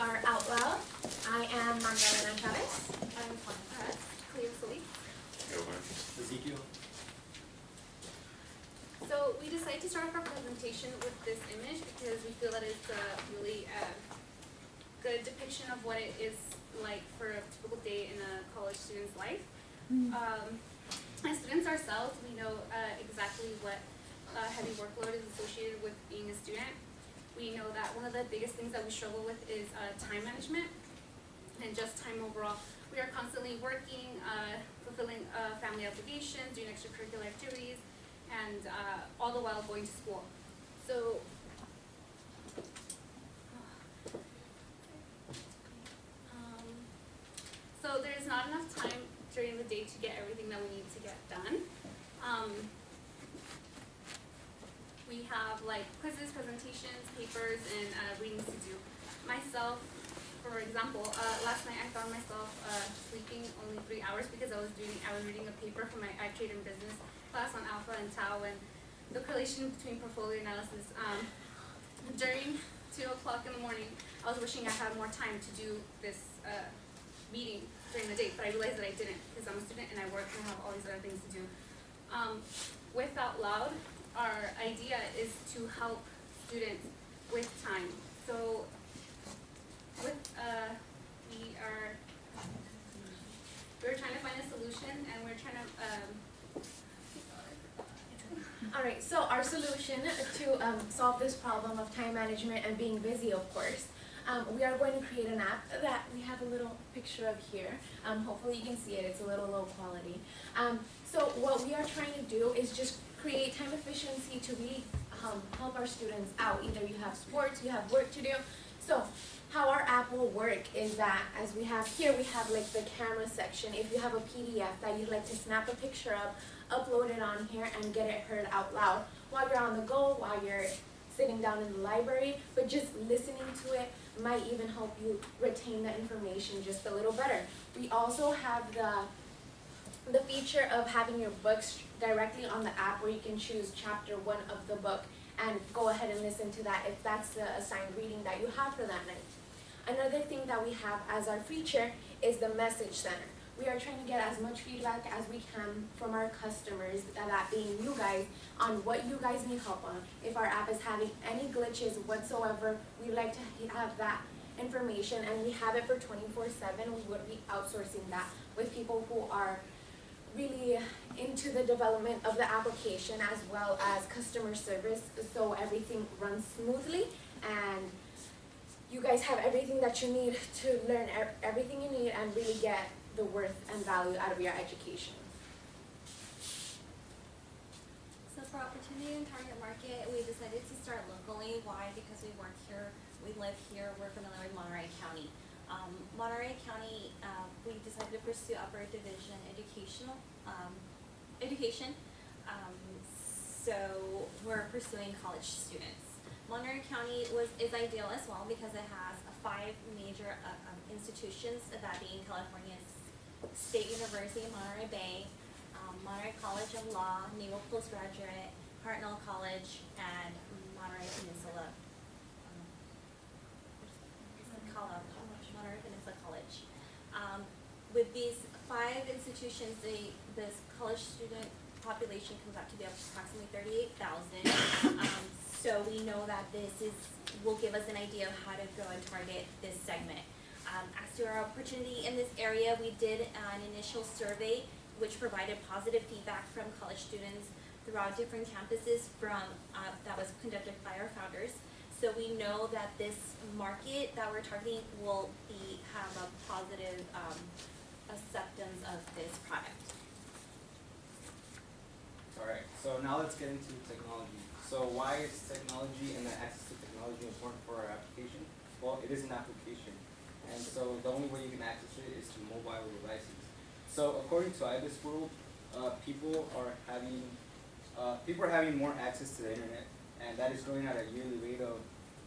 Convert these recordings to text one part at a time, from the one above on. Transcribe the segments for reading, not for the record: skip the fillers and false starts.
are OutLoud. I am Magdalena Chavez. I'm Juan Perez. Cleo Solis. Ezekiel. So we decided to start off our presentation with this image because we feel that it's a really good depiction of what it is like for a typical day in a college student's life. As students ourselves, we know exactly what heavy workload is associated with being a student. We know that one of the biggest things that we struggle with is time management and just time overall. We are constantly working, fulfilling family obligations, doing extracurricular activities, and all the while going to school. So there's not enough time during the day to get everything that we need to get done. We have like quizzes, presentations, papers, and readings to do. Myself, for example, last night I found myself sleeping only 3 hours because I was reading a paper for my trade and business class on alpha and tau and the correlation between portfolio analysis. During 2 o'clock in the morning, I was wishing I had more time to do this meeting during the day, but I realized that I didn't because I'm a student and I work and I have all these other things to do. With OutLoud, our idea is to help students with time. So with we're trying to find a solution, and we're trying to All right, so our solution to solve this problem of time management and being busy, of course, we are going to create an app that we have a little picture of here. Hopefully you can see it, it's a little low quality. So what we are trying to do is just create time efficiency to really help our students out. Either you have sports, you have work to do. So how our app will work is that, as we have here, we have like the camera section. If you have a PDF that you'd like to snap a picture of, upload it on here and get it heard out loud while you're on the go, while you're sitting down in the library, but just listening to it might even help you retain the information just a little better. We also have the feature of having your books directly on the app where you can choose chapter 1 of the book and go ahead and listen to that if that's the assigned reading that you have for that night. Another thing that we have as our feature is the message center. We are trying to get as much feedback as we can from our customers, that being you guys, on what you guys need help on. If our app is having any glitches whatsoever, we'd like to have that information, and we have it for 24/7. We would be outsourcing that with people who are really into the development of the application as well as customer service, so everything runs smoothly and you guys have everything that you need to learn everything you need and really get the worth and value out of your education. So for opportunity and target market, we decided to start locally. Why? Because we work here, we live here, we're familiar with Monterey County. Monterey County, we decided to pursue upper division education. So we're pursuing college students. Monterey County is ideal as well because it has 5 major institutions, that being California's State University, Monterey Bay, Monterey College of Law, Naval Postgraduate, Hartnell College, and Monterey Peninsula. Monterey Peninsula College. With these 5 institutions, this college student population comes out to be approximately 38,000. So we know that will give us an idea of how to go and target this segment. As to our opportunity in this area, we did an initial survey which provided positive feedback from college students throughout different campuses that was conducted by our founders. So we know that this market that we're targeting will have a positive acceptance of this product. Alright, so now let's get into technology. So why is technology and the access to technology important for our application? Well, it is an application. And so the only way you can access it is through mobile devices. So according to IBIS World, people are having more access to the internet, and that is growing at a yearly rate of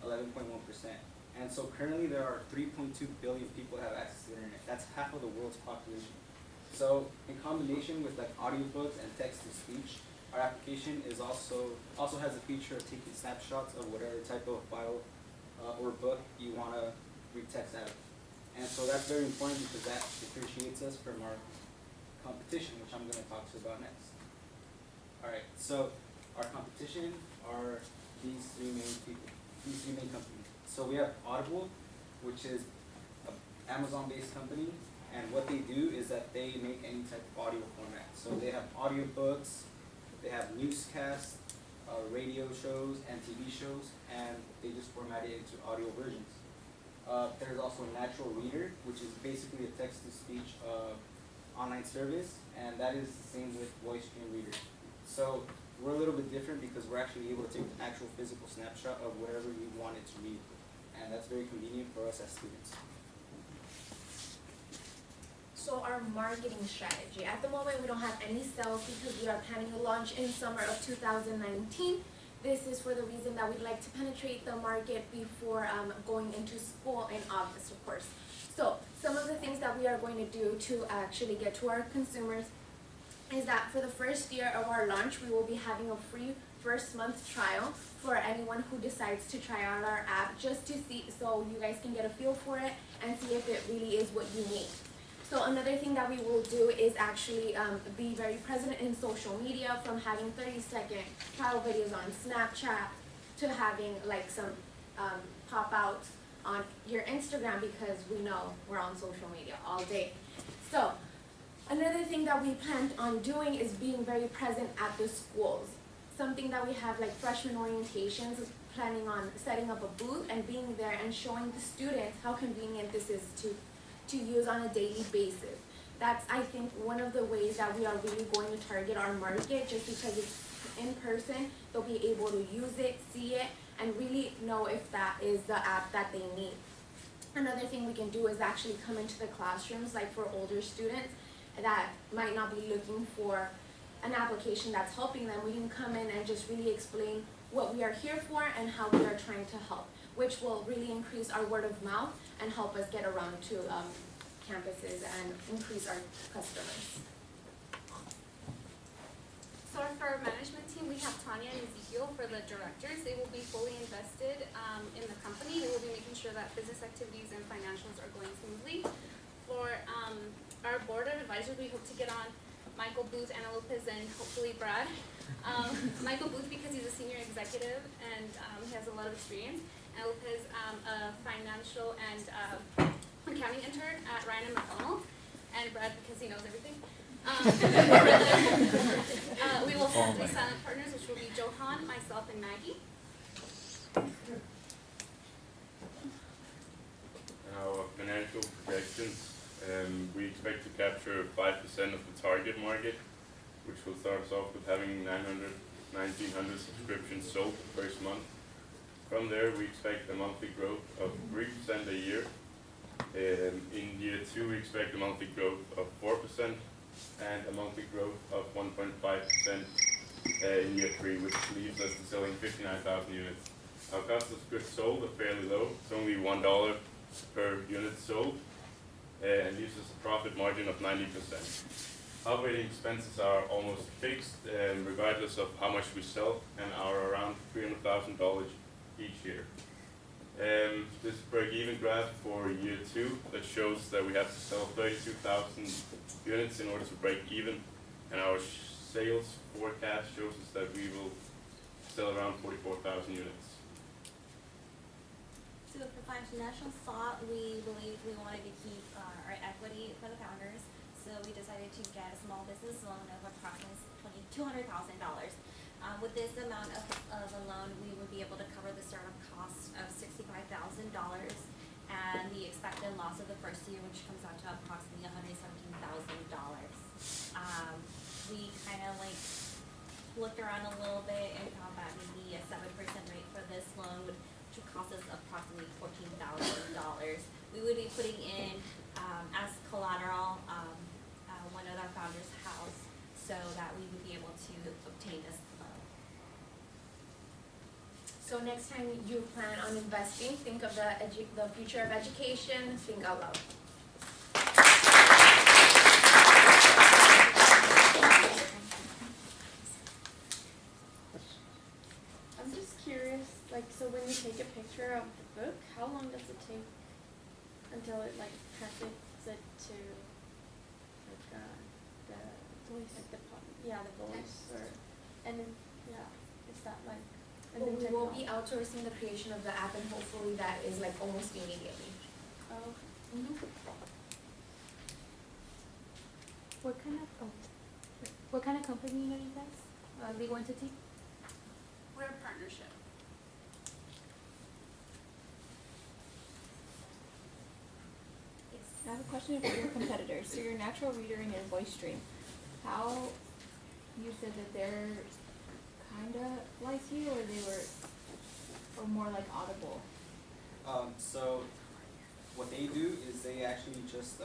11.1%. And so currently there are 3.2 billion people who have access to the internet. That's half of the world's population. So in combination with like audiobooks and text-to-speech, our application is also has a feature of taking snapshots of whatever type of file or book you want to read text out of. And so that's very important because that differentiates us from our competition, which I'm going to talk to you about next. Alright, so our competition are these three main companies. So we have Audible, which is an Amazon-based company, and what they do is that they make any type of audio format. So they have audiobooks, they have newscasts, radio shows, and TV shows, and they just format it into audio versions. There's also Natural Reader, which is basically a text-to-speech online service, and that is the same with voice stream readers. So we're a little bit different because we're actually able to take an actual physical snapshot of whatever you want it to read, and that's very convenient for us as students. So our marketing strategy. At the moment, we don't have any sales because we are planning to launch in summer of 2019. This is for the reason that we'd like to penetrate the market before going into school in August, of course. So some of the things that we are going to do to actually get to our consumers is that for the first year of our launch, we will be having a free first month trial for anyone who decides to try out our app, just to see, so you guys can get a feel for it and see if it really is what you need. So another thing that we will do is actually be very present in social media, from having 30-second trial videos on Snapchat to having like some pop-outs on your Instagram, because we know we're on social media all day. So another thing that we plan on doing is being very present at the schools. Something that we have, like freshman orientations, is planning on setting up a booth and being there and showing the students how convenient this is to use on a daily basis. That's, I think, one of the ways that we are really going to target our market, just because it's in person. They'll be able to use it, see it, and really know if that is the app that they need. Another thing we can do is actually come into the classrooms, like for older students that might not be looking for an application that's helping them. We can come in and just really explain what we are here for and how we are trying to help, which will really increase our word of mouth and help us get around to campuses and increase our customers. So for our management team, we have Tanya and Ezekiel for the directors. They will be fully invested in the company. They will be making sure that business activities and financials are going smoothly. For our board of advisors, we hope to get on Michael Booth, Ana Lopez, and hopefully Brad. Michael Booth, because he's a senior executive and he has a lot of experience. Ana Lopez, a financial and accounting intern at Ryan and McDonald. And Brad, because he knows everything. We will have 3 silent partners, which will be Johan, myself, and Maggie. Our financial projections, we expect to capture 5% of the target market, which will start us off with having 1,900 subscriptions sold the first month. From there, we expect a monthly growth of 3% a year. In year 2, we expect a monthly growth of 4% and a monthly growth of 1.5% in year 3, which leaves us to selling 59,000 units. Our cost of goods sold are fairly low. It's only $1 per unit sold, and leaves us a profit margin of 90%. Operating expenses are almost fixed, regardless of how much we sell, and are around $300,000 each year. This break-even graph for year 2 that shows that we have to sell 32,000 units in order to break even, and our sales forecast shows us that we will sell around 44,000 units. So for financial thought, we believed we wanted to keep our equity for the founders, so we decided to get a small business loan of approximately $200,000. With this amount of a loan, we would be able to cover the startup cost of $65,000 and the expected loss of the first year, which comes out to approximately $117,000. We kind of like looked around a little bit and found that maybe a 7% rate for this loan would cost us approximately $14,000. We would be putting in as collateral one of our founders' house, so that we would be able to obtain this loan. So next time you plan on investing, think of the future of education, think out loud. I'm just curious, like, so when you take a picture of the book, how long does it take until it like translates it to like the voice, like the voice, or and then is that like and Well, then we will be technology. outsourcing the creation of the app, and hopefully that is like almost immediately. Oh, what kind of company are you guys? Legal entity? We're a partnership. I have a question about your competitors. So your natural reader and your voice stream. How you said that they're kinda like you, or they were, or more like Audible? So what they do is they actually just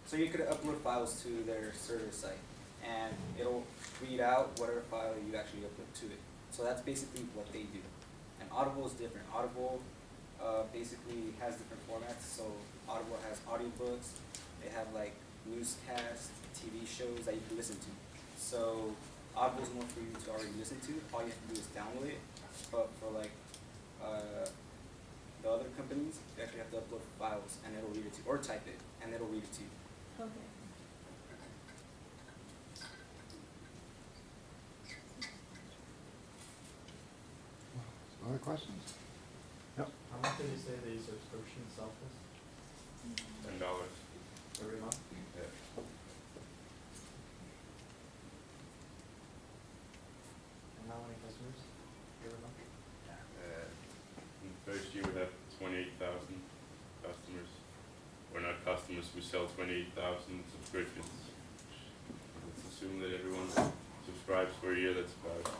so you could upload files to their server site, and it'll read out whatever file you actually upload to it. So that's basically what they do. And Audible is different. Audible basically has different formats. So Audible has audiobooks. They have like newscasts, TV shows that you can listen to. So Audible is more for you to already listen to. All you have to do is download it. But for like the other companies, you actually have to upload files, and it'll read it to you, or type it, and it'll read it to you. okay. Other questions? Yep. How much did you say the subscription itself is $10. every month? Yeah. And how many customers every month? In the first year we have 28,000 customers. We're not customers, we sell 28,000 subscriptions. Let's assume that everyone subscribes for a year, that's about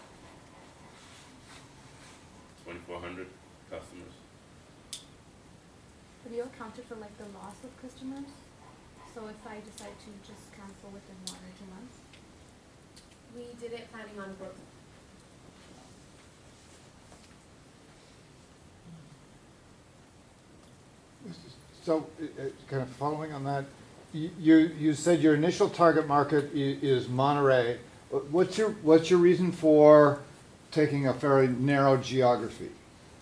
2,400 customers. Have you accounted for like the loss of customers? So if I decide to just cancel within 1 or 2 months? We did it planning on growth. So, kind of following on that, you said your initial target market is Monterey. What's your reason for taking a fairly narrow geography?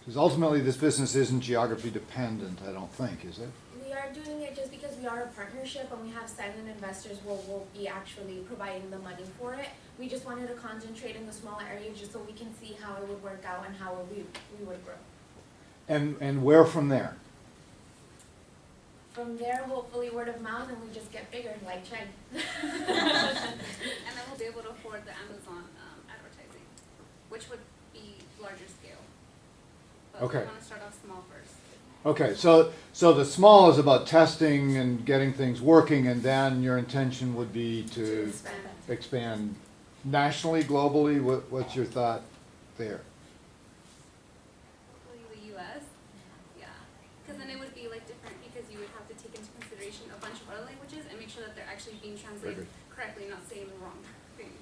Because ultimately, this business isn't geography dependent, I don't think, is it? We are doing it just because we are a partnership and we have silent investors who will be actually providing the money for it. We just wanted to concentrate in the smaller areas just so we can see how it would work out and how we would grow. And where from there? From there, hopefully word of mouth, and we just get bigger like China. And then we'll be able to afford the Amazon advertising, which would be larger scale. But Okay. we want to start off small first. Okay, so the small is about testing and getting things working, and then your intention would be to expand. expand nationally, globally. What's your thought there? Hopefully the US, yeah. Because then it would be like different, because you would have to take into consideration a bunch of other languages and make sure that they're actually being translated correctly, not saying the wrong thing.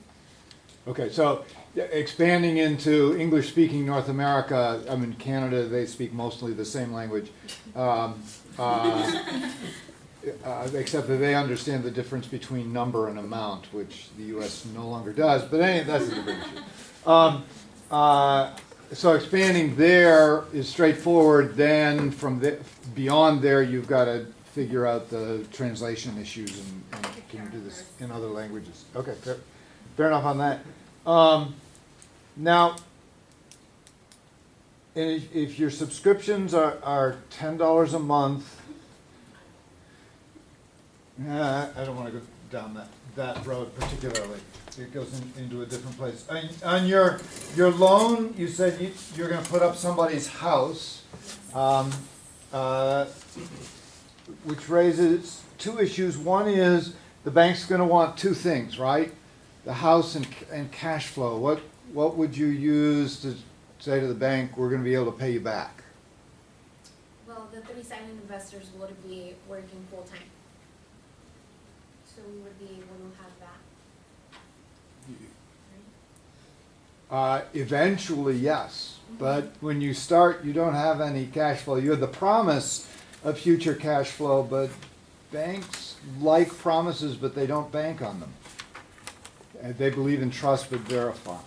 Okay, so expanding into English-speaking North America, I mean, Canada, they speak mostly the same language, except that they understand the difference between number and amount, which the U.S. no longer does, but anyway, that's a different issue. So expanding there is straightforward, then from beyond there, you've got to figure out the translation issues and can you do this in other languages. Okay, fair enough on that. Now, if your subscriptions are $10 a month, I don't want to go down that road particularly. It goes into a different place. On your loan, you said you're going to put up somebody's house, which raises two issues. One is the bank's going to want two things, right? The house and cash flow. What would you use to say to the bank, we're going to be able to pay you back? Well, the 3 silent investors would be working full time. So we would be able to have that. Eventually, yes. But when you start, you don't have any cash flow. You have the promise of future cash flow, but banks like promises, but they don't bank on them. They believe in trust but verify.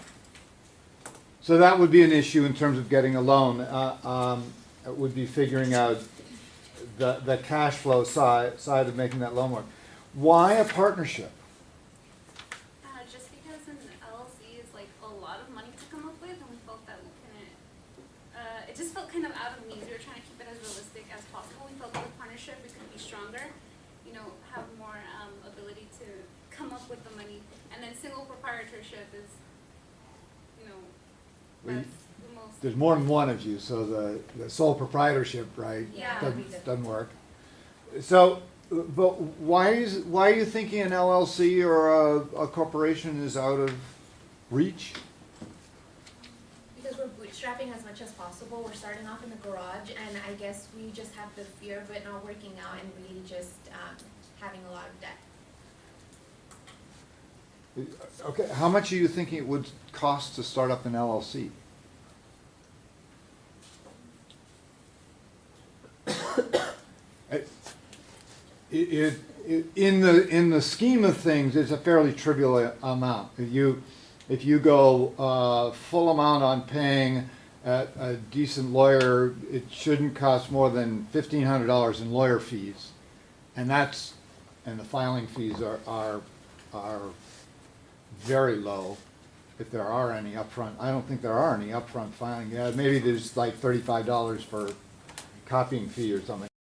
So that would be an issue in terms of getting a loan. It would be figuring out the cash flow side of making that loan work. Why a partnership? Just because an LLC is like a lot of money to come up with, and we felt that we couldn't, it just felt kind of out of means. We were trying to keep it as realistic as possible. We felt that with partnership, we could be stronger, you know, have more ability to come up with the money. And then single proprietorship is, you know, Well, that's the most. There's more than one of you, so the sole proprietorship, right, Yeah. doesn't work. So, but why are you thinking an LLC or a corporation is out of reach? Because we're bootstrapping as much as possible. We're starting off in the garage, and I guess we just have the fear of it not working out and really just having a lot of debt. Okay, how much are you thinking it would cost to start up an LLC? In the scheme of things, it's a fairly trivial amount. If you go full amount on paying a decent lawyer, it shouldn't cost more than $1,500 in lawyer fees, and the filing fees are very low, if there are any upfront. I don't think there are any upfront filing. Yeah, maybe there's like $35 for copying fee or something.